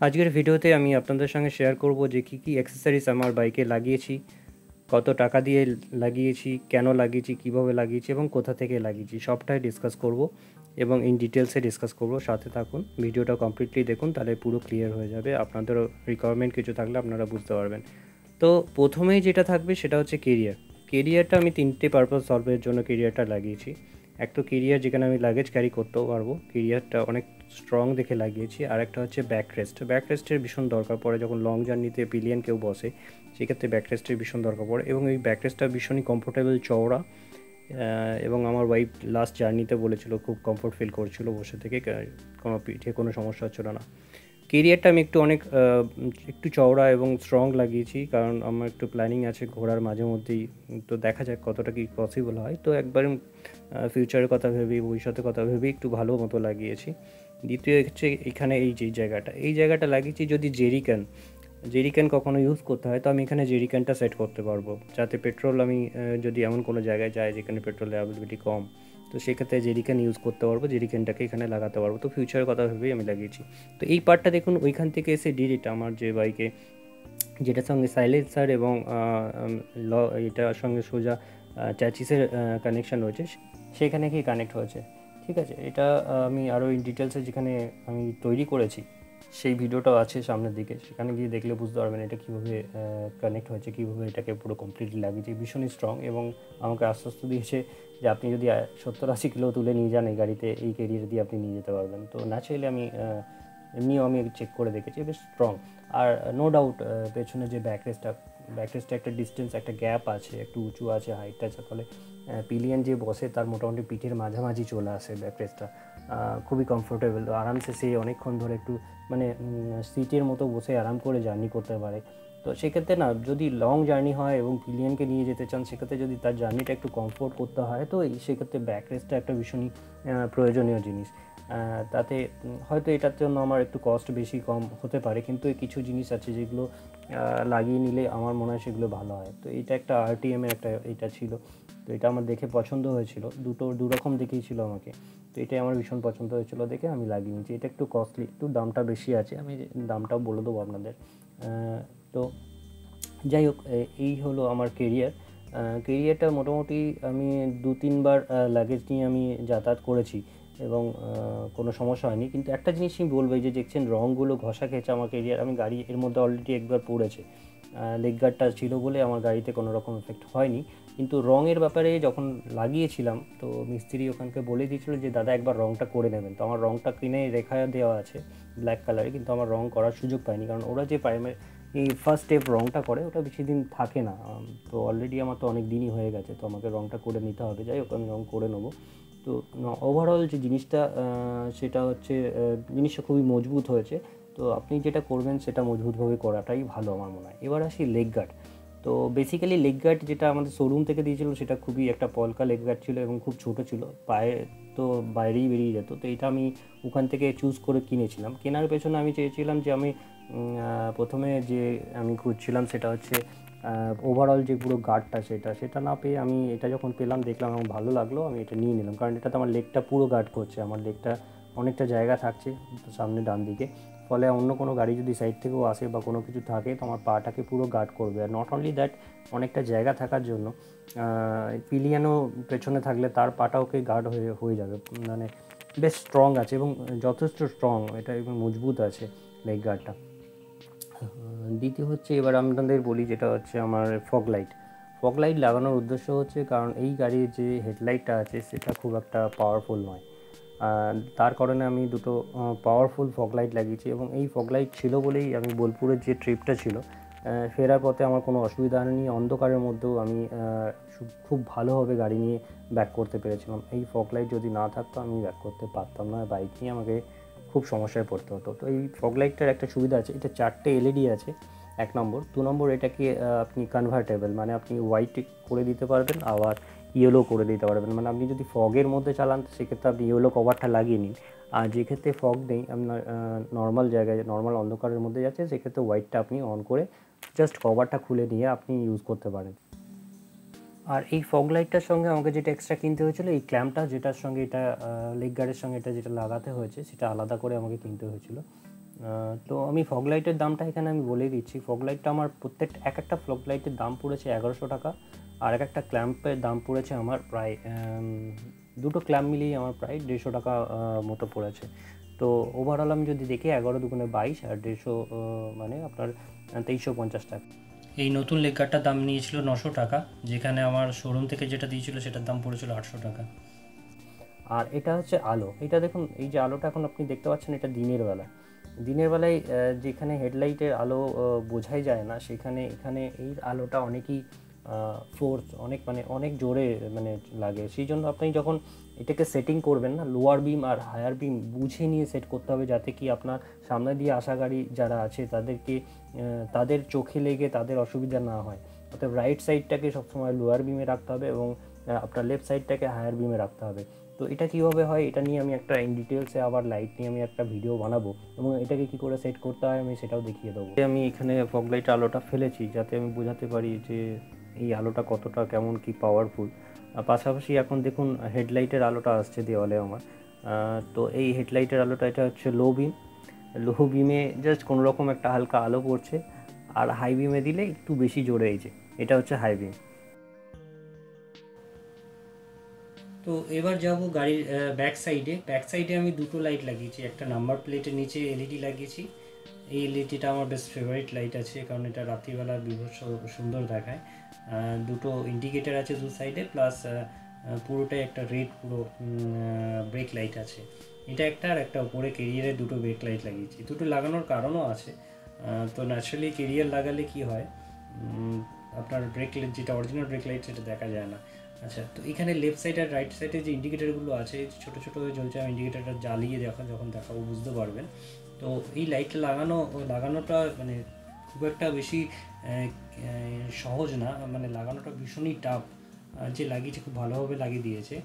আজকের ভিডিওতে আমি আপনাদের সঙ্গে শেয়ার করব যে কী অ্যাক্সেসরিজ আমার বাইকে লাগিয়েছি, কত টাকা দিয়ে লাগিয়েছি, কেন লাগিয়েছি, কিভাবে লাগিয়েছি এবং কোথা থেকে লাগিয়েছি সবটাই ডিসকাস করব এবং ইন ডিটেলসে ডিসকাস করব। সাথে থাকুন, ভিডিওটা কমপ্লিটলি দেখুন, তাহলে পুরো ক্লিয়ার হয়ে যাবে। আপনাদেরও রিকোয়ারমেন্ট কিছু থাকলে আপনারা বুঝতে পারবেন। তো প্রথমেই যেটা থাকবে সেটা হচ্ছে কেরিয়ারটা আমি তিনটে পারপাস সলভের জন্য কেরিয়ারটা লাগিয়েছি। এক তো কেরিয়ার যেখানে আমি লাগেজ ক্যারি করতেও পারবো, কেরিয়ারটা অনেক স্ট্রং দেখে লাগিয়েছি। আর একটা হচ্ছে ব্যাকরেস্টের ভীষণ দরকার পড়ে যখন লং জার্নিতে পিলিয়ন কেউ বসে, সেক্ষেত্রে ব্যাকরেস্টের ভীষণ দরকার পড়ে এবং এই ব্যাকরেস্টটা ভীষণই কমফোর্টেবল, চওড়া। এবং আমার ওয়াইফ লাস্ট জার্নিতে বলেছিল খুব কমফোর্ট ফিল করছিল বসে থেকে, কোনো পিঠে কোনো সমস্যা হচ্ছিল না। কেরিয়ারটা আমি একটু চওড়া এবং স্ট্রং লাগিয়েছি, কারণ আমার একটু প্ল্যানিং আছে ঘোরার মাঝে মধ্যেই। তো দেখা যাক কতটা কি পসিবল হয়। তো একবারে ফিউচারের কথা ভেবেই, ভবিষ্যতের কথা ভেবেই একটু ভালো মতো লাগিয়েছি। দ্বিতীয় হচ্ছে এখানে এই জায়গাটা লাগিয়েছি যদি জেরিক্যান কখনো ইউজ করতে হয়, তো আমি এখানে জেরিক্যানটা সেট করতে পারবো, যাতে পেট্রোল আমি যদি এমন কোনো জায়গায় যাই যেখানে পেট্রোলের অ্যাভেলেবিলিটি কম, তো সেক্ষেত্রে জেরিক্যান ইউজ করতে পারবো, জেরিক্যানটাকে এখানে লাগাতে পারবো। তো ফিউচারের কথা ভেবেই আমি লাগিয়েছি। তো এই পার্টটা দেখুন, ওইখান থেকে এসে ডিরেক্ট আমার যে বাইকে, যেটার সঙ্গে সাইলেন্সার এবং এটার সঙ্গে সোজা চ্যাচিসের কানেকশান রয়েছে, সেখানে কি কানেক্ট হয়েছে। ঠিক আছে, এটা আমি আরও ইন ডিটেলসে যেখানে আমি তৈরি করেছি সেই ভিডিওটাও আছে সামনের দিকে, সেখানে গিয়ে দেখলে বুঝতে পারবেন এটা কীভাবে কানেক্ট হয়েছে, কীভাবে এটাকে পুরো কমপ্লিটলি লাগিয়েছে। ভীষণই স্ট্রং এবং আমাকে আশ্বস্ত দিয়েছে যে আপনি যদি 70-80 কিলো তুলে নিয়ে যান এই গাড়িতে, এই কেরিয়ার দিয়ে আপনি নিয়ে যেতে পারবেন। তো ন্যাচারালি এমনিও আমি চেক করে দেখেছি, বেশ স্ট্রং। আর নো ডাউট পেছনে যে ব্যাকরেস্টটা একটা ডিস্টেন্স, একটা গ্যাপ আছে, একটু উঁচু আছে, হাইটটা আছে, ফলে পিলিয়ন যে বসে তার মোটামুটি পিঠের মাঝামাঝি চলে আসে ব্যাকরেস্টটা। খুবই কমফোর্টেবল, তো আরামসে সে অনেকক্ষণ ধরে একটু মানে সিটের মতো বসে আরাম করে জার্নি করতে পারে। তো সেক্ষেত্রে না, যদি লং জার্নি হয় এবং পিলিয়নকে নিয়ে যেতে চান, সেক্ষেত্রে যদি তার জার্নিটা একটু কমফোর্ট করতে হয়, তো সেক্ষেত্রে ব্যাকরেস্টটা একটা ভীষণই প্রয়োজনীয় জিনিস। তাতে হয়তো এটার জন্য আমার একটু কস্ট বেশি কম হতে পারে, কিন্তু কিছু জিনিস আছে যেগুলো লাগিয়ে নিলে আমার মনে হয় সেগুলো ভালো হয়। তো এটা একটা আরটিএমের এটা ছিল, তো এটা আমার দেখে পছন্দ হয়েছিল, দুরকম দেখেই ছিল আমাকে। তো এটাই আমার ভীষণ পছন্দ হয়েছিল দেখে আমি লাগিয়ে নিয়েছি। এটা একটু কস্টলি, একটু দামটা বেশি আছে, আমি দামটাও বলে দেবো আপনাদের। তো যাই হোক, এই হলো আমার কেরিয়ারটা মোটামুটি আমি 2-3 বার লাগেজ নিয়ে আমি যাতায়াত করেছি এবং কোনো সমস্যা হয়নি। কিন্তু একটা জিনিস আমি বলবো, এই যে দেখছেন রঙগুলো ঘষা খেয়েছে আমার কেরিয়ার, আমি গাড়ি এর মধ্যে অলরেডি একবার পড়েছে। লেগ গার্ডটা ছিল বলে আমার গাড়িতে কোনো রকম এফেক্ট হয়নি। কিন্তু রঙের ব্যাপারে যখন লাগিয়েছিলাম, তো মিস্ত্রি ওখানকে বলে দিয়েছিল যে দাদা একবার রঙটা করে নেবেন। তো আমার রঙটা কিনে রেখা দেওয়া আছে ব্ল্যাক কালারে, কিন্তু আমার রঙ করার সুযোগ পাইনি, কারণ ওরা যে এই ফার্স্ট স্টেপ রঙটা করে ওটা বেশি দিন থাকে না। তো অলরেডি আমার তো অনেক দিনই হয়ে গেছে, তো আমাকে রঙটা করে নিতে হবে। যাই হোক, আমি রঙ করে নেবো। তো ওভারঅল যে জিনিসটা, সেটা হচ্ছে জিনিসটা খুবই মজবুত হয়েছে। তো আপনি যেটা করবেন সেটা মজবুতভাবে করাটাই ভালো আমার মনে হয়। এবার আসি লেগ গার্ড। তো বেসিক্যালি লেগ গার্ড যেটা আমাদের শোরুম থেকে দিয়েছিল, সেটা খুবই একটা পলকা লেগ গার্ড ছিল এবং খুব ছোটো ছিল, পায়ে তো বাইরেই বেরিয়ে যেত। তো এটা আমি ওখান থেকে চুজ করে কিনেছিলাম। কেনার পেছনে আমি চেয়েছিলাম যে আমি প্রথমে যে আমি খুঁজছিলাম সেটা হচ্ছে ওভারঅল যে পুরো গার্ডটা, সেটা না পেয়ে আমি এটা যখন পেলাম, দেখলাম আমার ভালো লাগলো, আমি এটা নিয়ে নিলাম। কারণ এটাতে আমার লেগটা পুরো গার্ড করছে, আমার লেগটা অনেকটা জায়গা থাকছে সামনে ডান দিকে, ফলে অন্য কোনো গাড়ি যদি সাইড থেকেও আসে বা কোনো কিছু থাকে, তো আমার পাটাকে পুরো গার্ড করবে। আর নট অনলি দ্যাট, অনেকটা জায়গা থাকার জন্য পিলিয়ানও পেছনে থাকলে তার পাটা ওকে গার্ড হয়ে যাবে। মানে বেশ স্ট্রং আছে এবং যথেষ্ট স্ট্রং, এটা এবং মজবুত আছে লেগ গার্ডটা। দ্বিতীয় হচ্ছে, এবার আপনাদের বলি, যেটা হচ্ছে আমার ফগ লাইট লাগানোর উদ্দেশ্য হচ্ছে, কারণ এই গাড়ির যে হেডলাইটটা আছে সেটা খুব একটা পাওয়ারফুল নয়। তার কারণে আমি দুটো পাওয়ারফুল ফগ লাইট লাগিয়েছি এবং এই ফগ লাইট ছিল বলেই আমি বোলপুরের যে ট্রিপটা ছিল, ফেরার পথে আমার কোনো অসুবিধা হয়নি। অন্ধকারের মধ্যেও আমি খুব ভালোভাবে গাড়ি নিয়ে ব্যাক করতে পেরেছিলাম। এই ফগ লাইট যদি না থাকতো আমি ব্যাক করতে পারতাম না, বাইক নিয়ে আমাকে খুব সমস্যায় পড়তে হতো। তো এই ফগ লাইটটার একটা সুবিধা আছে, এটা 4টে এলইডি আছে, 1 নম্বর। 2 নম্বর, এটাকে আপনি কনভার্টেবল, মানে আপনি হোয়াইট করে দিতে পারবেন, আবার ইয়েলো করে দিতে পারবেন। মানে আপনি যদি ফগের মধ্যে চালান, সেক্ষেত্রে আপনি ইয়েলো কভারটা লাগিয়ে নিন। আর যেক্ষেত্রে ফগ নেই, আপনার নর্মাল জায়গায়, নর্মাল অন্ধকারের মধ্যে যাচ্ছে, সেক্ষেত্রে হোয়াইটটা আপনি অন করে জাস্ট কভারটা খুলে নিয়ে আপনি ইউজ করতে পারেন। আর এই ফগ লাইটটার সঙ্গে আমাকে যেটা এক্সট্রা কিনতে হয়েছিল, এই ক্ল্যাম্পটা যেটার সঙ্গে এটা লেগ গার্ডের সঙ্গে এটা যেটা লাগাতে হয়েছে, সেটা আলাদা করে আমাকে কিনতে হয়েছিল। তো আমি ফগ লাইটের দামটা এখানে আমি বলেই দিচ্ছি। ফগ লাইটটা আমার এক একটা ফগ লাইটের দাম পড়েছে 1100 টাকা, আর একটা ক্ল্যাম্পের দাম পড়েছে আমার প্রায় দুটো ক্ল্যাম্প মিলিয়ে আমার প্রায় 150 টাকা মতো পড়েছে। তো ওভারঅল আমি যদি দেখি 11 দুগুণে 22 আর 150 মানে আপনার 2350 টাকা। এই নতুন লেগ গার্ডটার দাম নিয়েছিল 900 টাকা, যেখানে আমার শোরুম থেকে যেটা দিয়েছিল সেটার দাম পড়েছিল 800 টাকা। আর এটা হচ্ছে আলো। এটা দেখুন, এই যে আলোটা এখন আপনি দেখতে পাচ্ছেন, এটা দিনের বেলায় যেখানে হেডলাইটের আলো বোঝাই যায় না, এখানে এই আলোটা অনেকই ফোর্স অনেক জোরে লাগে। সেই জন্য আপনি যখন এটাকে সেটিং করবেন না, লোয়ার বিম আর হায়ার বিম বুঝে নিয়ে সেট করতে হবে, যাতে কি আপনার সামনে দিয়ে আসা গাড়ি যারা আছে তাদের চোখে লেগে তাদের অসুবিধা না হয়। অর্থাৎ রাইট সাইডটাকে সবসময় লোয়ার বিমে রাখতে হবে এবং আপনার লেফট সাইডটাকে হায়ার বিমে রাখতে হবে। তো এটা কীভাবে হয়, এটা নিয়ে আমি একটা ইন ডিটেলসে আবার লাইট নিয়ে আমি একটা ভিডিও বানাবো এবং এটাকে কী করে সেট করতে হয় আমি সেটাও দেখিয়ে দেবো। আমি এখানে ফগ লাইট আলোটা ফেলেছি যাতে আমি বোঝাতে পারি যে এই আলোটা কতটা কেমন কি পাওয়ারফুল। পাশাপাশি এখন দেখুন হেডলাইটের আলোটা আসছে দেওয়ালে আমার। তো এই হেডলাইটের আলোটা এটা হচ্ছে লো বিমে জাস্ট কোনো রকম একটা হালকা আলো পড়ছে, আর হাই বিমে দিলে একটু বেশি জোরে। এই যে এটা হচ্ছে হাই বিম। তো এবার যাব গাড়ির ব্যাক সাইডে আমি দুটো লাইট লাগিয়েছি। একটা নাম্বার প্লেটের নিচে এলইডি লাগিয়েছি। এই এলইডিটা আমার বেস্ট ফেভারিট লাইট আছে, কারণ এটা রাত্রিবেলা বিভৎস সুন্দর দেখায়। দুটো ইন্ডিকেটার আছে দু সাইডে, প্লাস পুরোটাই একটা রেড পুরো ব্রেক লাইট আছে। এটা একটা, আর একটা উপরে কেরিয়ারে দুটো ব্রেক লাইট লাগিয়েছি। দুটো লাগানোর কারণও আছে। তো ন্যাচারালি কেরিয়ার লাগালে কি হয়, আপনার ব্রেক লাইট যেটা অরিজিনাল ব্রেক লাইট সেটা দেখা যায় না। আচ্ছা, তো এখানে লেফট সাইড আর রাইট সাইডে যে ইন্ডিকেটারগুলো আছে ছোটো ছোটো হয়ে জ্বলছে, আমি ইন্ডিকেটারটা জ্বালিয়ে যখন দেখাবো বুঝতে পারবেন। তো এই লাইটটা লাগানোটা খুব একটা বেশি সহজ না, লাগানোটা ভীষণই টাফ। যে লাগিয়েছে খুব ভালোভাবে লাগিয়ে দিয়েছে।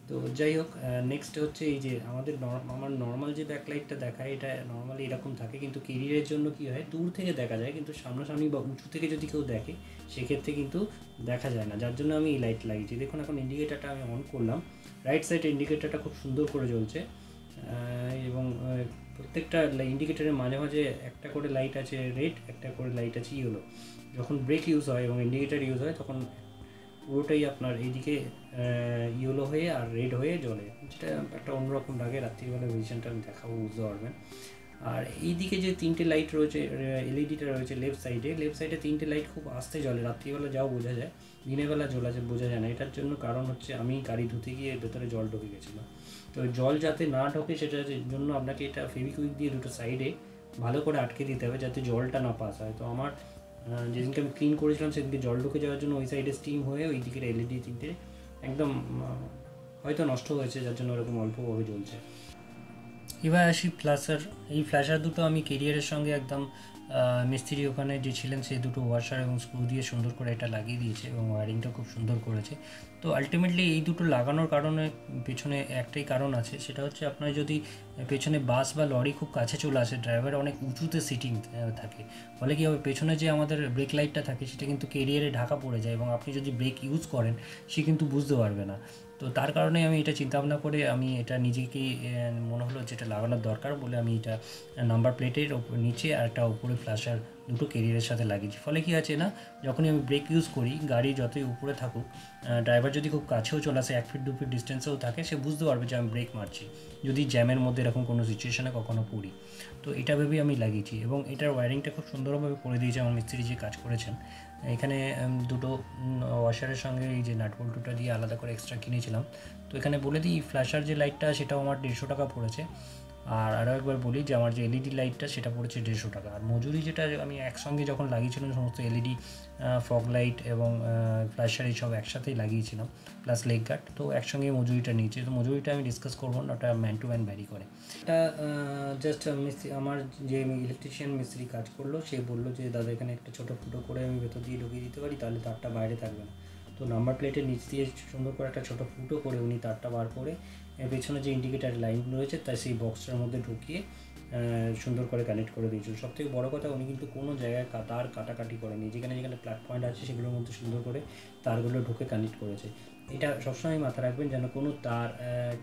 তো যাই হোক, নেক্সট হচ্ছে এই যে আমার নর্মাল যে ব্যাকলাইটটা দেখায়, এটা নর্মালি এরকম থাকে, কিন্তু কেরিয়ারের জন্য কি হয়, দূর থেকে দেখা যায়, কিন্তু সামনাসামনি বা উঁচু থেকে যদি কেউ দেখে সেক্ষেত্রে কিন্তু দেখা যায় না, যার জন্য আমি এই লাইট লাগিয়েছি। দেখুন এখন ইন্ডিকেটারটা আমি অন করলাম, রাইট সাইডে ইন্ডিকেটারটা খুব সুন্দর করে জ্বলছে, এবং প্রত্যেকটা ইন্ডিকেটারের মাঝে মাঝে একটা করে লাইট আছে রেড, একটা করে লাইট আছে ইয়েলো। যখন ব্রেক ইউজ হয় এবং ইন্ডিকেটার ইউজ হয় তখন পুরোটাই আপনার এইদিকে ইয়েলো হয়ে আর রেড হয়ে জ্বলে, যেটা একটা অন্যরকম লাগে। রাত্রিবেলা ভিশনটা আমি দেখাবো, বুঝতে পারবেন। আর এইদিকে যে তিনটে লাইট রয়েছে, এলইডিটা রয়েছে লেফট সাইডে তিনটে লাইট খুব আস্তে জ্বলে, রাত্রিবেলা যাও বোঝা যায়, দিনের বেলা বোঝা যায় না। এটার জন্য কারণ হচ্ছে আমি গাড়ি ধুতে গিয়ে ভেতরে জল ঢুকে গেছিলো। তো জল যাতে না ঢোকে সেটার জন্য আপনাকে এটা ফেভিকুইক দিয়ে দুটো সাইডে ভালো করে আটকে দিতে হবে, যাতে জলটা না পাস হয়। তো আমার যেদিনকে আমি ক্লিন করেছিলাম সেদিনকে জল ঢুকে যাওয়ার জন্য ওই সাইডে স্টিম হয়ে ওই দিকের এলইডি তিনটে একদম হয়তো নষ্ট হয়েছে, যার জন্য ওরকম অল্পভাবে জ্বলছে। এবার আসি ফ্ল্যাশার। এই ফ্ল্যাশার দুটো আমি কেরিয়ারের সঙ্গে একদম মিস্ত্রি ওখানে যে ছিলেন সে দুটো ওয়াশার এবং স্ক্রু দিয়ে সুন্দর করে এটা লাগিয়ে দিয়েছে এবং ওয়ারিংটা খুব সুন্দর করেছে। তো আলটিমেটলি এই দুটো লাগানোর কারণে পেছনে একটাই কারণ আছে, সেটা হচ্ছে আপনার যদি পেছনে বাস বা লরি খুব কাছে চলে আসে, ড্রাইভার অনেক উঁচুতে সিটিং থাকে, ফলে কী হবে, পেছনে যে আমাদের ব্রেক লাইটটা থাকে সেটা কিন্তু কেরিয়ারে ঢাকা পড়ে যায় এবং আপনি যদি ব্রেক ইউজ করেন সে কিন্তু বুঝতে পারবে না। তো তার কারণে আমি এটা চিন্তাভাবনা করে আমি এটা নিজেকেই মনে হলো যেটা লাগানোর দরকার বলে আমি এটা নাম্বার প্লেটের নিচে আর একটা উপরে ফ্ল্যাশার দুটো কেরিয়ারের সাথে লাগিয়েছি। ফলে কী আছে না, যখনই আমি ব্রেক ইউজ করি, গাড়ি যতই উপরে থাকুক, ড্রাইভার যদি খুব কাছেও চলে আসে, 1 ফিট 2 ফিট ডিস্টেন্সেও থাকে, সে বুঝতে পারবে যে আমি ব্রেক মারছি, যদি জ্যামের মধ্যে এরকম কোনো সিচুয়েশানে কখনো পড়ি। তো এটা ভেবেই আমি লাগিয়েছি এবং এটার ওয়্যারিংটা খুব সুন্দরভাবে করে দিয়েছে আমার মিস্ত্রি যে কাজ করেছেন। এখানে দুটো ওয়াশারের সঙ্গে এই যে নাট বল্টুটা দিয়ে আলাদা করে এক্সট্রা কিনেছিলাম। তো এখানে বলে দিই, ফ্ল্যাশার যে লাইটটা সেটাও আমার 150 টাকা পড়েছে। আর আরও একবার বলি যে আমার যে এলইডি লাইটটা সেটা পড়েছে 150 টাকা। আর মজুরি যেটা আমি একসঙ্গে যখন লাগিয়েছিলাম সমস্ত এলইডি, ফগ লাইট এবং ফ্ল্যাশার এইসব একসাথেই লাগিয়েছিলাম, প্লাস লেগ গার্ড, তো একসঙ্গে মজুরিটা নিয়েছি। তো মজুরিটা আমি ডিসকাস করবো না, ওটা ম্যান টু ম্যান ভ্যারি করে। এটা জাস্ট মিস্ত্রি, আমার যে ইলেকট্রিশিয়ান মিস্ত্রি কাজ করলো সে বললো যে দাদা এখানে একটা ছোটো ফুটো করে আমি ভেতর দিয়ে ঢুকিয়ে দিতে পারি, তাহলে তারটা বাইরে থাকবে না। তো নাম্বার প্লেটের নিচ দিয়ে সুন্দর করে একটা ছোটো ফুটো করে উনি তারটা বার করে পেছনে যে ইন্ডিকেটার লাইনগুলো রয়েছে তাই সেই বক্সটার মধ্যে ঢুকিয়ে সুন্দর করে কানেক্ট করে দিয়েছিল। সবথেকে বড় কথা, উনি কিন্তু কোনো জায়গায় তার কাটাকাটি করেনি, যেখানে যেখানে প্লাগ পয়েন্ট আছে সেগুলোর মধ্যে সুন্দর করে তারগুলো ঢুকে কানেক্ট করেছে। এটা সবসময় মাথায় রাখবেন যেন কোনো তার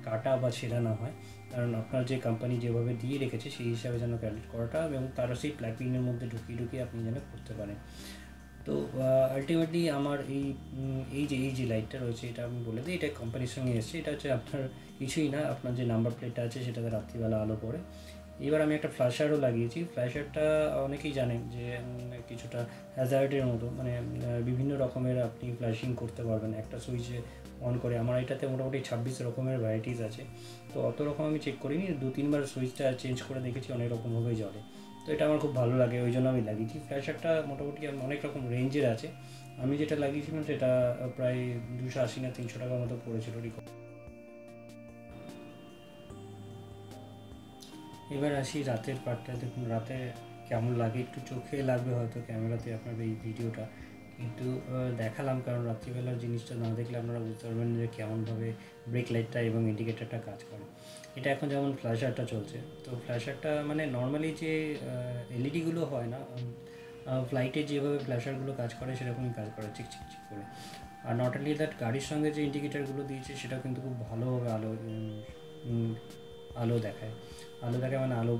কাটা বা ছেঁড়া না হয়, কারণ আপনার যে কোম্পানি যেভাবে দিয়ে রেখেছে সেই হিসাবে যেন ক্যালকুলেট করাটা এবং তারা সেই প্লাগিনের মধ্যে ঢুকিয়ে আপনি যেন করতে পারেন। তো আলটিমেটলি আমার এই যে লাইটটা রয়েছে এটা আমি বলে দিই, এটা কোম্পানির সঙ্গে এসেছে। এটা হচ্ছে আপনার কিছুই না, আপনার যে নাম্বার প্লেটটা আছে সেটাতে রাত্রিবেলা আলো পড়ে। এবার আমি একটা ফ্ল্যাশারও লাগিয়েছি। ফ্ল্যাশারটা অনেকেই জানেন যে কিছুটা হ্যাজার্ডের মতো, মানে বিভিন্ন রকমের আপনি ফ্ল্যাশিং করতে পারবেন একটা সুইচে অন করে। আমার এটাতে মোটামুটি 26 রকমের ভ্যারাইটিস আছে, তো অত রকম আমি চেক করিনি, 2-3 বার সুইচটা চেঞ্জ করে দেখেছি, অনেক রকমভাবেই জ্বলে। তো এটা আমার খুব ভালো লাগে, ওই জন্য আমি লাগিয়েছি। ফ্ল্যাশারটা মোটামুটি অনেক রকম রেঞ্জের আছে। আমি যেটা লাগিয়েছিলাম সেটা প্রায় 280 না 300 টাকার মতো পড়েছিল। এবার আসি রাতের পার্টটা। দেখুন রাতে কেমন লাগে, একটু চোখে লাগবে হয়তো ক্যামেরাতে আপনার এই ভিডিওটা, কিন্তু দেখালাম কারণ রাত্রিবেলার জিনিসটা না দেখলে আপনারা বুঝতে পারবেন যে কেমনভাবে ব্রেক লাইটটা এবং ইন্ডিকেটারটা কাজ করে। এটা এখন যেমন ফ্ল্যাশারটা চলছে, তো ফ্ল্যাশারটা মানে নর্মালি যে এলইডিগুলো হয় না, ফ্লাইটে যেভাবে ফ্ল্যাশারগুলো কাজ করে সেরকমই কাজ করে, চিক চিক চিক করে। আর নট অনলি দ্যাট, গাড়ির সঙ্গে যে ইন্ডিকেটারগুলো দিয়েছে সেটা কিন্তু খুব ভালোভাবে আলো দেখায়। মানে আলো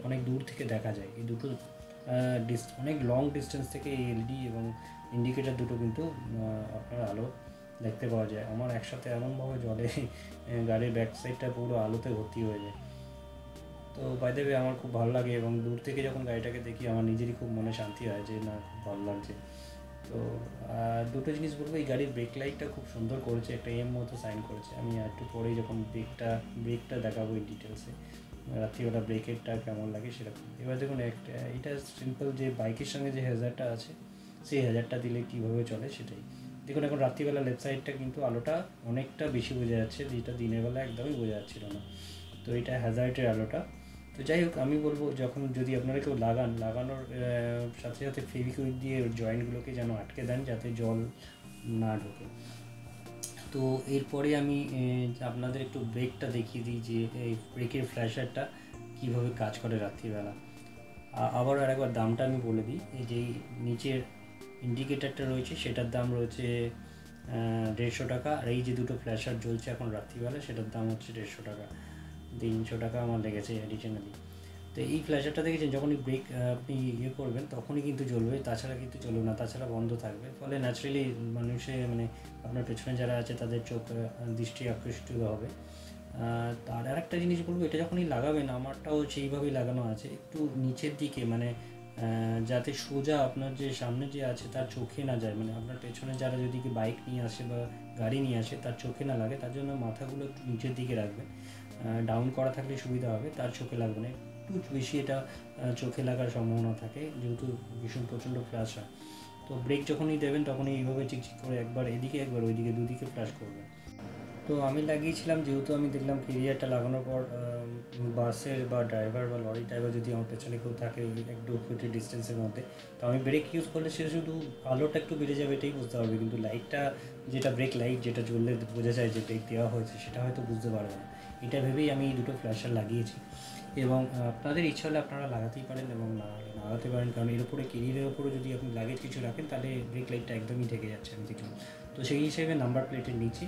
অনেক দূর থেকে দেখা যায়। এই দুটো অনেক লং ডিস্টেন্স থেকে এই এলইডি এবং ইন্ডিকেটার দুটো কিন্তু আপনার আলো দেখতে পাওয়া যায়। আমার একসাথে এমনভাবে জ্বলে গাড়ির ব্যাক সাইডটা পুরো আলোতে ভর্তি হয়ে যায়। তো বাই দ্য ওয়ে আমার খুব ভালো লাগে এবং দূর থেকে যখন গাড়িটাকে দেখি আমার নিজেরই খুব মনে শান্তি হয় যে না, খুব ভালো লাগছে। তো দুটো জিনিস বলবো, এই গাড়ির ব্রেক লাইটটা খুব সুন্দর করেছে, একটা এম মতো সাইন করেছে। আমি একটু পরেই যখন ব্রেকটা দেখাবো এই ডিটেলসে, রাত্রিবেলা ব্রেকেরটা কেমন লাগে সেরকম। এবার দেখুন একটা, এটা সিম্পল যে বাইকের সঙ্গে যে হ্যাজারটা আছে সেই হ্যাজারটা দিলে কীভাবে চলে সেটাই দেখুন। এখন রাত্রিবেলা লেফট সাইডটা কিন্তু আলোটা অনেকটা বেশি বোঝা যাচ্ছে, যেটা দিনের বেলা একদমই বোঝা যাচ্ছিল না। তো এটা হ্যাজার্ডের আলোটা। তো যাই হোক, আমি বলবো যখন যদি আপনারা কেউ লাগানোর সাথে সাথে ফেভিকুইক দিয়ে জয়েন্টগুলোকে যেন আটকে দেন যাতে জল না ঢোকে। তো এরপরে আমি আপনাদের একটু ব্রেকটা দেখিয়ে দিই যে এই ব্রেকের ফ্ল্যাশারটা কীভাবে কাজ করে রাত্রিবেলা। আবার আরেকবার দামটা আমি বলে দিই। এই যে নিচের ইন্ডিকেটারটা রয়েছে সেটার দাম রয়েছে 150 টাকা, আর এই যে দুটো ফ্ল্যাশার জ্বলছে এখন রাত্রিবেলা সেটার দাম হচ্ছে 150 টাকা। 300 টাকা আমার লেগেছে অ্যাডিশনালি। তো এই ফ্ল্যাশারটা দেখেছেন, যখনই ব্রেক আপনি করবেন তখনই কিন্তু জ্বলবে, তাছাড়া কিন্তু চলবে না, তাছাড়া বন্ধ থাকবে। ফলে ন্যাচারালি মানে আপনার পেছনে যারা আছে তাদের চোখ দৃষ্টি আকৃষ্ট হবে। আর আরেকটা জিনিস বলবো, এটা যখনই লাগাবেন, আমারটাও সেইভাবেই লাগানো আছে, একটু নিচের দিকে, মানে যাতে সোজা আপনার যে সামনে যে আছে তার চোখে না যায়, মানে আপনার পেছনে যারা যদি বাইক নিয়ে আসে বা গাড়ি নিয়ে আসে তার চোখে না লাগে, তার জন্য মাথাগুলো একটু নিচের দিকে রাখবেন। ডাউন করা থাকলে সুবিধা হবে, তার চোখে লাগবে না। একটু বেশি এটা চোখে লাগার সম্ভাবনা থাকে যেহেতু ভীষণ প্রচণ্ড ফ্ল্যাশ হয়। তো ব্রেক যখনই দেবেন তখনই এইভাবে চিকচিক করে একবার এদিকে একবার ওইদিকে দুদিকে ফ্ল্যাশ করবেন। তো আমি লাগিয়েছিলাম, যেহেতু আমি দেখলাম কেরিয়ারটা লাগানোর পর বাসের বা ড্রাইভার বা লরি ড্রাইভার যদি আমার পেছনে কেউ থাকে 1-2 ফুটের ডিস্টেন্সের মধ্যে, তো আমি ব্রেক ইউজ করলে সেটা শুধু আলোটা একটু বেড়ে যাবে এটাই বুঝতে পারবে, কিন্তু লাইটটা যেটা ব্রেক লাইট যেটা জ্বললে বোঝা যায় যে ব্রেক দেওয়া হয়েছে সেটা হয়তো বুঝতে পারবে না। এটা ভেবেই আমি এই দুটো ফ্ল্যাশার লাগিয়েছি এবং আপনাদের ইচ্ছা হলে আপনারা লাগাতেই পারেন এবং না হলে লাগাতে পারেন, কারণ এর উপরে কেরিয়ারের উপরে যদি আপনি লাগেজ কিছু রাখেন তাহলে ব্রেক লাইটটা একদমই ঢেকে যাচ্ছে আমি দেখলাম। তো সেই হিসেবে নাম্বার প্লেটের নিচে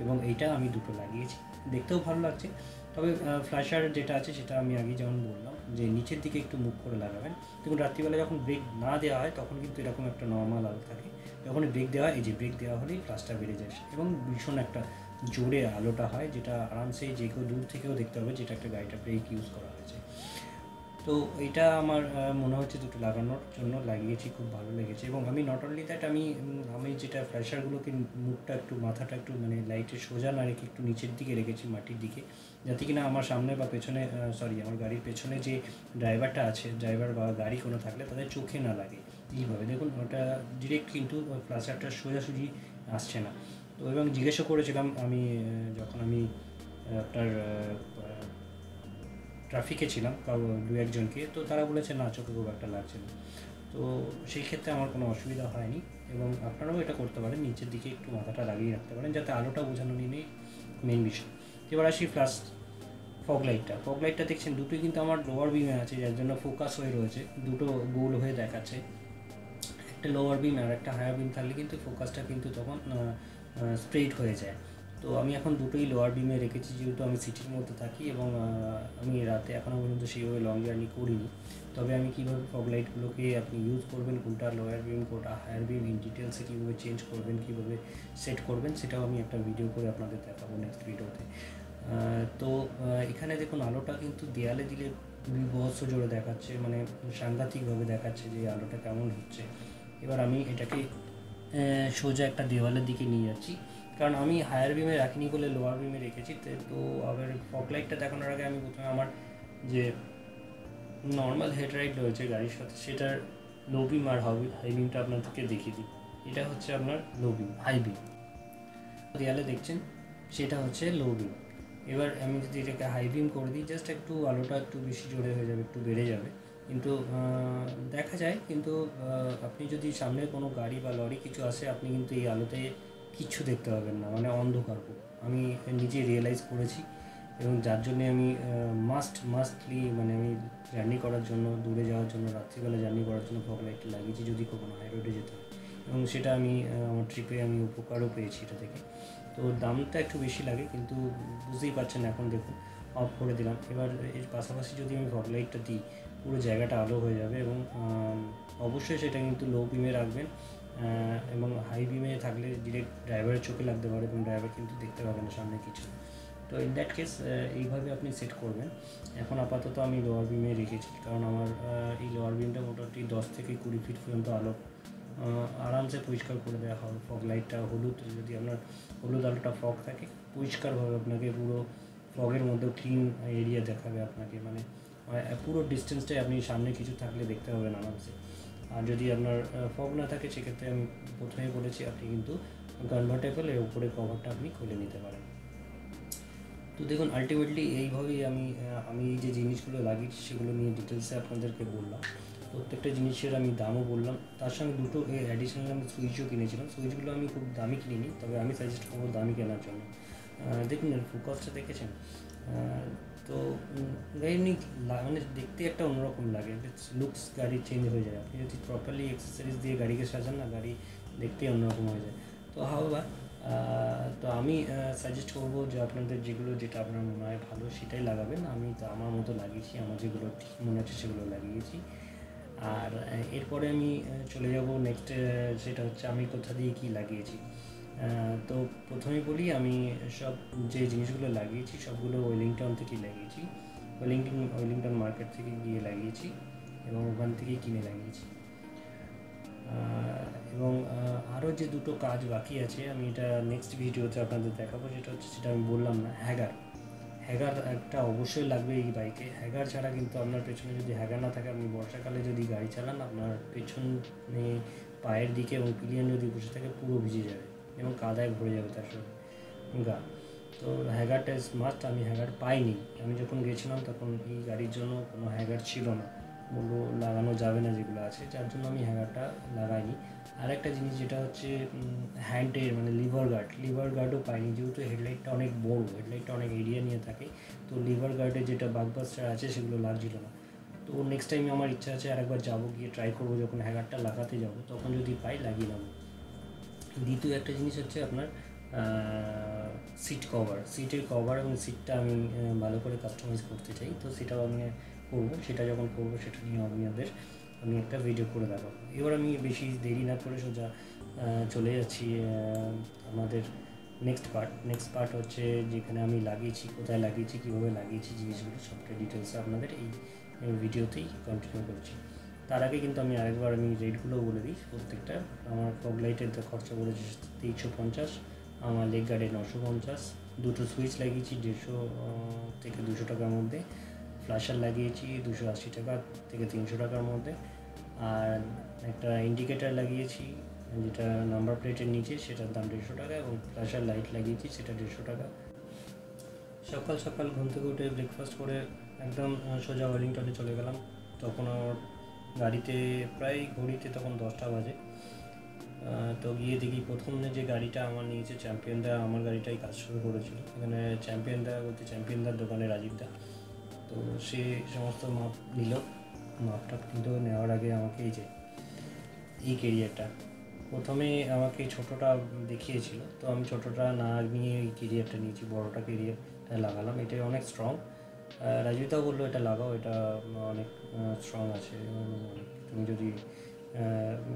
এবং এইটা আমি দুটো লাগিয়েছি, দেখতেও ভালো লাগছে। তবে ফ্ল্যাশার যেটা আছে সেটা আমি আগে যেমন বললাম যে নিচের দিকে একটু মুখ করে লাগাবেন। দেখুন রাত্রিবেলা যখন ব্রেক না দেওয়া হয় তখন কিন্তু এরকম একটা নর্মাল আলো থাকে, যখনই ব্রেক দেওয়া হয় এই যে ব্রেক দেওয়া হলেই ফ্ল্যাশটা বেড়ে যায় এবং ভীষণ একটা জোরে আলোটা হয়, যেটা আরামসে যে কেউ দূর থেকেও দেখতে হবে যেটা একটা গাড়িটা ব্রেক ইউজ করা হয়েছে। তো এটা আমার মনে হচ্ছে দুটো লাগানোর জন্য লাগিয়েছি, খুব ভালো লেগেছে। এবং আমি নট অনলি দ্যাট, আমি যেটা ফ্ল্যাশারগুলোকে মুখটা একটু মাথাটা একটু মানে লাইটের সোজা না রেখে একটু নিচের দিকে রেখেছি মাটির দিকে, যাতে কিনা আমার সামনে বা পেছনে আমার গাড়ির পেছনে যে ড্রাইভারটা আছে, ড্রাইভার বা গাড়ি কোনো থাকলে তাদের চোখে না লাগে। এইভাবে দেখুন ওটা ডিরেক্ট কিন্তু ফ্ল্যাশারটা সোজাসুজি আসছে না। তো এবং জিজ্ঞাসা করেছিলাম আমি যখন আমি আপনার ট্রাফিকে ছিলাম 2-1জনকে, তো তারা বলেছে না চোখে খুব একটা লাগছে না। তো সেই ক্ষেত্রে আমার কোনো অসুবিধা হয়নি এবং আপনারাও এটা করতে পারেন, নিচের দিকে একটু মাথাটা লাগিয়ে রাখতে পারেন যাতে আলোটা বোঝানো নিয়ে মেন বিষয়। এবার আসি ফগ লাইটটা দেখছেন দুটোই কিন্তু আমার লোয়ার বিমে আছে, যার জন্য ফোকাস হয়ে রয়েছে, দুটো গোল হয়ে দেখাচ্ছে। একটা লোয়ার বিম আর একটা হায়ার বিম থাকলে কিন্তু ফোকাসটা কিন্তু তখন স্ট্রেইট হয়ে যায়। তো আমি এখন দুটোই লোয়ার বিমে রেখেছি, যেহেতু আমি সিটির মধ্যে থাকি এবং আমি রাতে এখনও পর্যন্ত সেইভাবে লং জার্নি করিনি। তবে আমি কীভাবে ফগ লাইটগুলোকে আপনি ইউজ করবেন, কোনটা লোয়ার বিম কোনটা হায়ার বিম, ইন ডিটেলসে কীভাবে চেঞ্জ করবেন, কীভাবে সেট করবেন, সেটাও আমি একটা ভিডিও করে আপনাদের দেখাবো নেক্সট ভিডিওতে। তো এখানে দেখুন আলোটা কিন্তু দেয়ালে দিলে বিভৎস জোরে দেখাচ্ছে, মানে সাংঘাতিকভাবে দেখাচ্ছে যে আলোটা কেমন হচ্ছে। এবার আমি এটাকে সোজা একটা দেওয়ালের দিকে নিয়ে যাচ্ছি, কারণ আমি হায়ার বিমে রাখিনি বলে লোয়ার বিমে রেখেছি। তো আবার ফগ লাইটটা দেখানোর আগে আমি প্রথমে আমার যে নর্মাল হেডলাইট রয়েছে গাড়ির সাথে সেটার লো বিম আর হাই বিমটা আপনাদেরকে দেখিয়ে দিই। এটা হচ্ছে আপনার লো বিম, হাই বিম দেয়ালে দেখছেন সেটা হচ্ছে লো বিম। এবার আমি যদি এটাকে হাই বিম করে দিই, জাস্ট একটু আলোটা একটু বেশি জোরে হয়ে যাবে, একটু বেড়ে যাবে, কিন্তু দেখা যায়। কিন্তু আপনি যদি সামনে কোনো গাড়ি বা লরি কিছু আসে, আপনি কিন্তু এই আলোতে কিচ্ছু দেখতে পাবেন না, মানে অন্ধকার। আমি নিজে রিয়েলাইজ করেছি এবং যার জন্যে আমি মাস্টলি মানে আমি জার্নি করার জন্য, দূরে যাওয়ার জন্য, রাত্রিবেলা জার্নি করার জন্য ফগ লাইটটা লাগিয়েছি যদি কখনো হাই রোডে যেতে হয়। এবং সেটা আমি আমার ট্রিপে আমি উপকারও পেয়েছি এটা থেকে। তো দামটা একটু বেশি লাগে, কিন্তু বুঝতেই পারছেন। এখন দেখুন অফ করে দিলাম। এবার এর পাশাপাশি যদি আমি ফগ লাইটটা দিই, পুরো জায়গাটা আলো হয়ে যাবে। এবং অবশ্যই সেটা কিন্তু লো বিমে রাখবেন, এবং হাই বিমে থাকলে ডিরেক্ট ড্রাইভারের চোখে লাগতে পারে এবং ড্রাইভার কিন্তু দেখতে পাবে না সামনে কিছু। তো ইন দ্যাট কেস এইভাবে আপনি সেট করবেন। এখন আপাতত আমি লোয়ার বিমে রেখেছি, কারণ আমার এই লোয়ার বিমটা মোটামুটি 10 থেকে 20 ফিট পর্যন্ত আলো আরামসে পরিষ্কার করে দেওয়া হবে। ফগ লাইটটা হলুদ, যদি আপনার হলুদ আলোটা ফগ থাকে, পরিষ্কারভাবে আপনাকে পুরো ফগের মধ্যেও ক্লিন এরিয়া দেখাবে আপনাকে, মানে পুরো ডিস্টেন্সটাই আপনি সামনে কিছু থাকলে দেখতে পাবেন আরামসে। আর যদি আপনার ফগ না থাকে, সেক্ষেত্রে আমি প্রথমেই বলেছি আপনি কিন্তু কনভার্টেবল এর উপরে কভারটা আপনি খুলে নিতে পারেন। তো দেখুন আলটিমেটলি এইভাবেই আমি এই যে জিনিসগুলো লাগিয়েছি সেগুলো নিয়ে ডিটেলসে আপনাদেরকে বললাম। প্রত্যেকটা জিনিসের আমি দামও বললাম, তার সঙ্গে দুটো অ্যাডিশনাল আমি সুইচও কিনেছিলাম। সুইচগুলো আমি খুব দামি কিনিনি, তবে আমি সাজেস্ট করবো দামি কেনার জন্য। দেখুন এর ফোকাসটা দেখেছেন, তো এমনি মানে দেখতে একটা অন্যরকম লাগে, লুকস গাড়ি চেঞ্জ হয়ে যায়। আপনি যদি প্রপারলি অ্যাক্সেসরিজ দিয়ে গাড়িকে সাজান না, গাড়ি দেখতে অন্যরকম হয়ে যায়। তো হাওয়ার তো আমি সাজেস্ট করবো যে আপনাদের যেটা আপনার মনে হয় ভালো সেটাই লাগাবেন। আমি তো আমার মতো লাগিয়েছি, আমার যেগুলো ঠিক মনে হচ্ছে সেগুলো লাগিয়েছি। আর এরপরে আমি চলে যাব নেক্সট, সেটা হচ্ছে আমি কোথা দিয়ে কী লাগিয়েছি। তো প্রথমেই বলি, আমি সব যে জিনিসগুলো লাগিয়েছি সবগুলো ওয়েলিংটন থেকেই লাগিয়েছি। ওয়েলিংটন মার্কেট থেকে গিয়ে লাগিয়েছি এবং ওখান থেকেই কিনে লাগিয়েছি। এবং আরও যে দুটো কাজ বাকি আছে, আমি এটা নেক্সট ভিডিওতে আপনাদের দেখাবো। সেটা আমি বললাম না, হ্যাগার একটা অবশ্যই লাগবে এই বাইকে। হ্যাগার ছাড়া কিন্তু আপনার পেছনে যদি হ্যাগার না থাকে, আপনি বর্ষাকালে যদি গাড়ি চালান, আপনার পেছনে পায়ের দিকে এবং পিলিয়ন যদি বসে থাকে, পুরো ভিজে যাবে এবং কাদায় ভরে যাবে তার সঙ্গে গা। তো হ্যাগারটা ইজ মাস্ট। আমি হ্যাগার পাইনি, আমি যখন গেছিলাম তখন এই গাড়ির জন্য কোনো হ্যাগার ছিল না, বললো লাগানো যাবে না যেগুলো আছে, যার জন্য আমি হ্যাগারটা লাগাইনি। আর একটা জিনিস যেটা হচ্ছে হ্যান্ডের মানে লিভার গার্ডও পাইনি, যেহেতু হেডলাইটটা অনেক বড়, হেডলাইটটা অনেক এরিয়া নিয়ে থাকে। তো লিভার গার্ডে যেটা বাগবাস্টার আছে সেগুলো লাগছিল না। তো নেক্সট টাইম আমার ইচ্ছা আছে আরেকবার যাবো, গিয়ে ট্রাই করবো, যখন হ্যাগারটা লাগাতে যাবো তখন যদি পাই লাগিয়ে নেবো। দ্বিতীয় একটা জিনিস হচ্ছে আপনার সিটের কভার এবং সিটটা আমি ভালো করে কাস্টমাইজ করতে চাই। তো সেটাও আমি করবো, সেটা যখন করবো সেটা নিয়ে আমি একটা ভিডিও করে দেখাবো। এবার আমি বেশি দেরি না করে সোজা চলে যাচ্ছি আমাদের নেক্সট পার্ট হচ্ছে যেখানে আমি লাগিয়েছি, কোথায় লাগিয়েছি, কীভাবে লাগিয়েছি, জিনিসগুলো সবটা ডিটেলসে আপনাদের এই ভিডিওতেই কন্টিনিউ করছি। তার আগে কিন্তু আমি আরেকবার রেটগুলো বলে দিই প্রত্যেকটা। আমার ফগ লাইটের খরচা পড়েছে 350, আমার লেগ গার্ডে 950, দুটো সুইচ লাগিয়েছি 150 থেকে 200 টাকার মধ্যে, ফ্ল্যাশার লাগিয়েছি 280 টাকা থেকে 300 টাকার মধ্যে, আর একটা ইন্ডিকেটার লাগিয়েছি যেটা নাম্বার প্লেটের নিচে, সেটার দাম 150 টাকা, এবং ফ্ল্যাশার লাইট লাগিয়েছি সেটা 150 টাকা। সকাল ঘুম থেকে উঠে ব্রেকফাস্ট করে একদম সোজা ওয়েলিংটনে চলে গেলাম। তখন আমার গাড়িতে প্রায় ঘড়িতে তখন 10টা বাজে। তো গিয়ে দেখি প্রথমে যে গাড়িটা আমার নিয়েছে চ্যাম্পিয়নদা, আমার গাড়িটাই কাজ শুরু করেছিল। এখানে চ্যাম্পিয়নদার দোকানে রাজীবদা। তো সে সমস্ত মাপ নিল। মাপটা কিন্তু নেওয়ার আগে আমাকে এই কেরিয়ারটা প্রথমে আমাকে ছোটোটা দেখিয়েছিল, তো আমি ছোটোটা না নিয়ে এই কেরিয়ারটা নিয়েছি, বড়োটা কেরিয়ারটা লাগালাম। এটা অনেক স্ট্রং, রাজুতাও বললো এটা লাগাও, এটা অনেক স্ট্রং আছে। অনেক তুমি যদি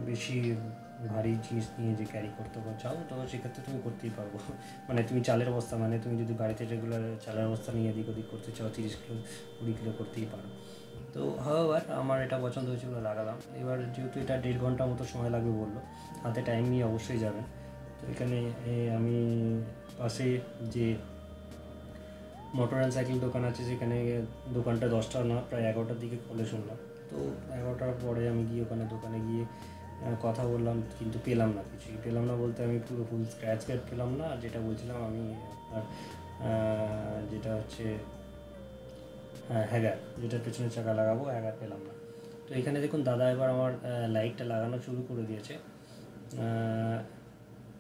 বেশি ভারী জিনিস নিয়ে যে ক্যারি করতে চাও তো সেক্ষেত্রে তুমি করতেই পারবো। মানে তুমি চালের বস্তা, মানে তুমি যদি বাড়িতে রেগুলার চালের বস্তা নিয়ে এদিক ওদিক করতে চাও 30 কিলো 20 কিলো করতেই পারো। তো হাওয়ার আমার এটা পছন্দ হয়েছিল, লাগালাম। এবার যেহেতু এটা 1.5 ঘন্টা মতো সময় লাগবে বললো, হাতে টাইম নিয়ে অবশ্যই যাবেন। তো এখানে আমি পাশে যে মোটর অ্যান্ড সাইকেল দোকান আছে সেখানে, দোকানটা 10টা না প্রায় 11টার দিকে খোলে শুনলাম। তো 11টার পরে আমি গিয়ে ওখানে দোকানে গিয়ে কথা বললাম, কিন্তু পেলাম না, কিছুই পেলাম না বলতে আমি পুরো ফুল স্ক্র্যাচ গার্ড পেলাম না। যেটা বলছিলাম আমি আপনার যেটা হচ্ছে হ্যাগার, যেটার পেছনে চাকা লাগাবো, হ্যাগার পেলাম না। তো এখানে দেখুন দাদা এবার আমার লাইটটা লাগানো শুরু করে দিয়েছে।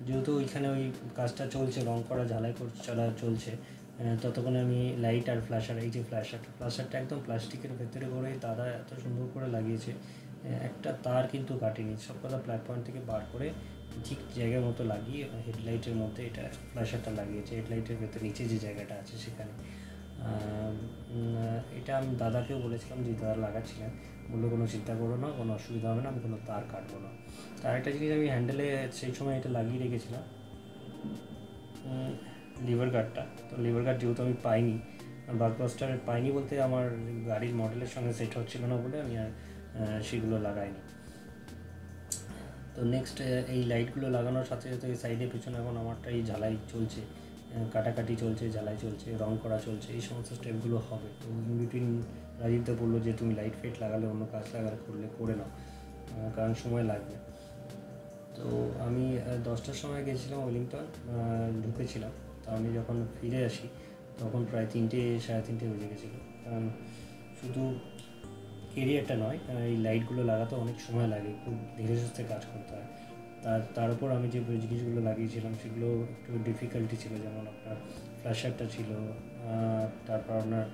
যেহেতু ওইখানে ওই কাজটা চলছে, রং করা ঝালাই চলছে, ততক্ষণে আমি লাইট আর ফ্ল্যাশার, এই যে ফ্ল্যাশারটা একদম প্লাস্টিকের ভেতরে করে দাদা এত সুন্দর করে লাগিয়েছে, একটা তার কিন্তু কাটেনি, সব কথা প্ল্যাগ পয়েন্ট থেকে বার করে ঠিক জায়গার মতো লাগিয়ে হেডলাইটের মধ্যে এটা ফ্ল্যাশারটা লাগিয়েছে, হেডলাইটের ভেতরে নিচে যে জায়গাটা আছে সেখানে। এটা আমি দাদাকেও বলেছিলাম, যে দাদা লাগাচ্ছিলেন, বললো কোনো চিন্তা করো না, কোনো অসুবিধা হবে না, আমি কোনো তার কাটবো না। তো আরেকটা জিনিস আমি হ্যান্ডেলে সেই সময় এটা লাগিয়ে রেখেছিলাম, লিভার গার্ডটা। তো লিভার গার্ড যেহেতু আমি পাইনি, বাগবাস্টারের পাইনি বলতে আমার গাড়ির মডেলের সঙ্গে সেট হচ্ছিল না বলে আমি আর সেগুলো লাগাইনি। তো নেক্সট এই লাইটগুলো লাগানোর সাথে সাথে সাইডে পেছনে এখন আমারটা এই ঝালাই চলছে, কাটাকাটি চলছে, ঝালাই চলছে, রং করা চলছে, এই সমস্ত স্টেপগুলো হবে। তো ইন বিটুইন রাজীবদা বললো যে তুমি লাইট ফাইট লাগালে, অন্য কাজ করে নাও, কারণ সময় লাগবে। তো আমি 10টার সময় গেছিলাম ওয়েলিংটন, ঢুকেছিলাম। তো আমি যখন ফিরে আসি তখন প্রায় 3টে 3:30 বেজে গেছিলো। কারণ শুধু কেরিয়ারটা নয়, এই লাইটগুলো লাগাতে অনেক সময় লাগে, খুব ধীরে সুস্থে কাজ করতে হয়। তার উপর আমি যে জিনিসগুলো লাগিয়েছিলাম সেগুলো একটু ডিফিকাল্টি ছিল, যেমন আপনার ফ্ল্যাশারটা ছিল, তারপর আপনার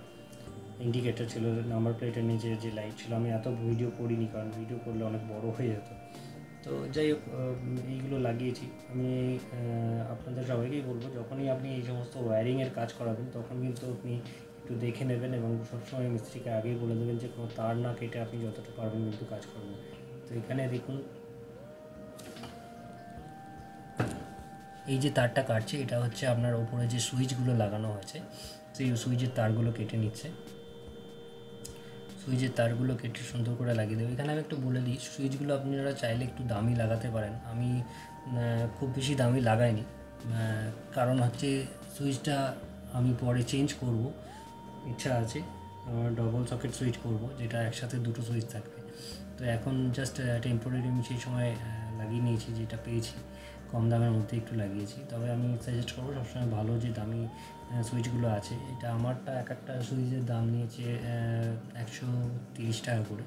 ইন্ডিকেটার ছিল, নাম্বার প্লেটের নিচে যে লাইট ছিল। আমি এত ভিডিও করিনি, কারণ ভিডিও করলে অনেক বড় হয়ে যেত। তো যাই হোক, এইগুলো লাগিয়েছি আমি। আপনাদের সবাইকেই বলবো, যখনই আপনি এই সমস্ত ওয়্যারিংয়ের কাজ করাবেন তখন কিন্তু আপনি একটু দেখে নেবেন, এবং সবসময় মিস্ত্রিকে আগেই বলে দেবেন যে কোনো তার না কেটে আপনি যতটা পারবেন কিন্তু কাজ করবেন। তো এখানে দেখুন এই যে তারটা কাটছে, এটা হচ্ছে আপনার ওপরে যে সুইচগুলো লাগানো হয়েছে সেই সুইচের তারগুলো কেটে নিচ্ছে। সুইচের তারগুলো কেটে সুন্দর করে লাগিয়ে দেবে। এখানে আমি একটু বলে দিই, সুইচগুলো আপনারা চাইলে একটু দামি লাগাতে পারেন, আমি খুব বেশি দামি লাগাইনি, কারণ হচ্ছে সুইচটা আমি পরে চেঞ্জ করব, ইচ্ছা আছে ডবল সকেট সুইচ করব, যেটা একসাথে দুটো সুইচ থাকবে। তো এখন জাস্ট টেম্পোরারি আমি সেই সময় লাগিয়ে নিয়েছি, যেটা পেয়েছি কম দামের মধ্যে একটু লাগিয়েছি। তবে আমি সাজেস্ট করবো সবসময় ভালো যে দামি সুইচগুলো আছে। এটা আমারটা এক একটা সুইচের দাম নিয়েছে 130 টাকা করে।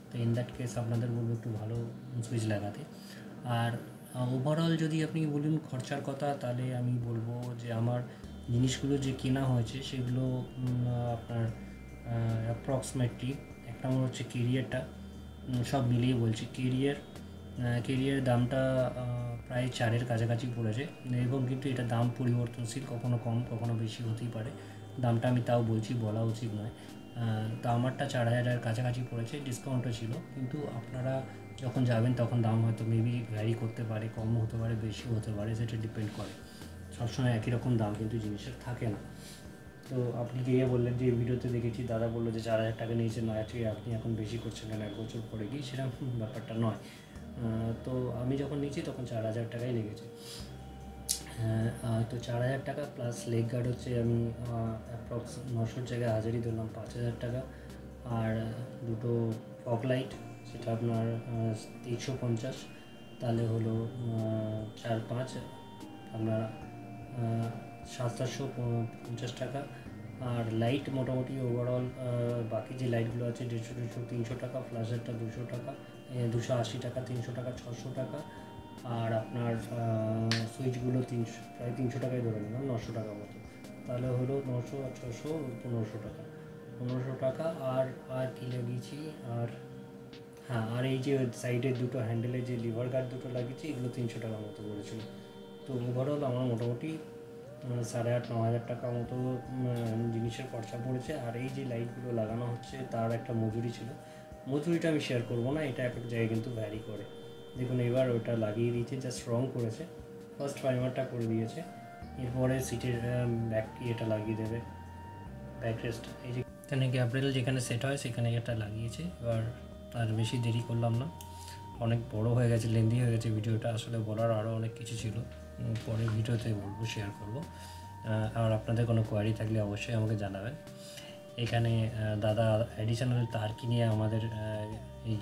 তো ইন দ্যাট কেস আপনাদের বলবো একটু ভালো সুইচ লাগাতে। আর ওভারঅল যদি আপনি বলুন খরচার কথা, তাহলে আমি বলবো যে আমার জিনিসগুলো যে কেনা হয়েছে সেগুলো আপনার অ্যাপ্রক্সিমেটলি, এক নম্বর হচ্ছে কেরিয়ারটা, সব মিলিয়ে বলছি, কেরিয়ারের দামটা প্রায় 4-এর কাছাকাছি পড়েছে, এবং কিন্তু এটা দাম পরিবর্তনশীল, কখনো কম কখনো বেশি হতেই পারে। দামটা আমি তাও বলছি, বলা উচিত নয়। তো আমারটা 4,000-এর কাছাকাছি পড়েছে, ডিসকাউন্টও ছিল, কিন্তু আপনারা যখন যাবেন তখন দাম হয়তো মেবি ভ্যারি করতে পারে, কমও হতে পারে, বেশিও হতে পারে, সেটা ডিপেন্ড করে। সবসময় একই রকম দাম কিন্তু জিনিসের থাকে না। তো আপনি গিয়ে বললেন যে ভিডিওতে দেখেছি দাদা বললো যে 4,000 টাকা নিয়েছে, নয় ঠিক আপনি এখন বেশি করছেন কেন, 1 বছর পরে গিয়ে, সেরকম ব্যাপারটা নয়। তো আমি যখন নিয়েছি তখন 4,000 টাকাই লেগেছে। তো 4,000 টাকা প্লাস লেগ গার্ড হচ্ছে আমি অ্যাপ্রক্স 900 জায়গায় হাজারই ধরলাম, 5,000 টাকা। আর দুটো ফগ লাইট, সেটা আপনার 350, তাহলে হলো 4-5 আপনার 750 টাকা। আর লাইট মোটামুটি ওভারঅল বাকি যে লাইটগুলো আছে 150-300 টাকা, ফ্ল্যাশারটা 200 টাকা, 280 টাকা, 300 টাকা, 600 টাকা। আর আপনার সুইচগুলো প্রায় 300 টাকায় ধরে নিলাম, 900 টাকা মতো, তাহলে হলো 900 আর 600 1500 টাকা। আর কি লাগিয়েছি, আর হ্যাঁ, আর এই যে সাইডের দুটো হ্যান্ডেলে যে লিভার গার্ড দুটো লাগিয়েছি, এগুলো 300 টাকার মতো পড়েছিল। তো ওভারঅল আমার মোটামুটি 8,500-9,000 টাকার মতো জিনিসের খরচা পড়েছে। আর এই যে লাইটগুলো লাগানো হচ্ছে তার একটা মজুরি ছিল, মজুরিটা আমি শেয়ার করবো না, এটা এক এক জায়গায় কিন্তু ভ্যারি করে। দেখুন এবার ওটা লাগিয়ে দিয়েছে, জাস্ট রং করেছে, ফার্স্ট প্রাইমারটা করে দিয়েছে, এরপরে সিটের ব্যাক ইয়েটা লাগিয়ে দেবে, ব্যাক রেস্ট। এই যে এখানে গ্যাব্রেল যেখানে সেট হয় সেখানে এটা লাগিয়েছে। এবার আর বেশি দেরি করলাম না, অনেক বড় হয়ে গেছে, লেন্দি হয়ে গেছে ভিডিওটা, আসলে বলার আরও অনেক কিছু ছিল, পরের ভিডিওতে বলবো, শেয়ার করব। আর আপনাদের কোনো কোয়ারি থাকলে অবশ্যই আমাকে জানাবেন। এখানে দাদা অ্যাডিশনাল তার কিনে আমাদের এই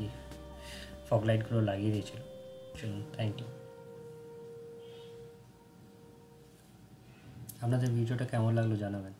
ফগ লাইটগুলো লাগিয়ে দিয়েছিল। চলুন, থ্যাংক ইউ। আপনাদের ভিডিওটা কেমন লাগলো জানাবেন।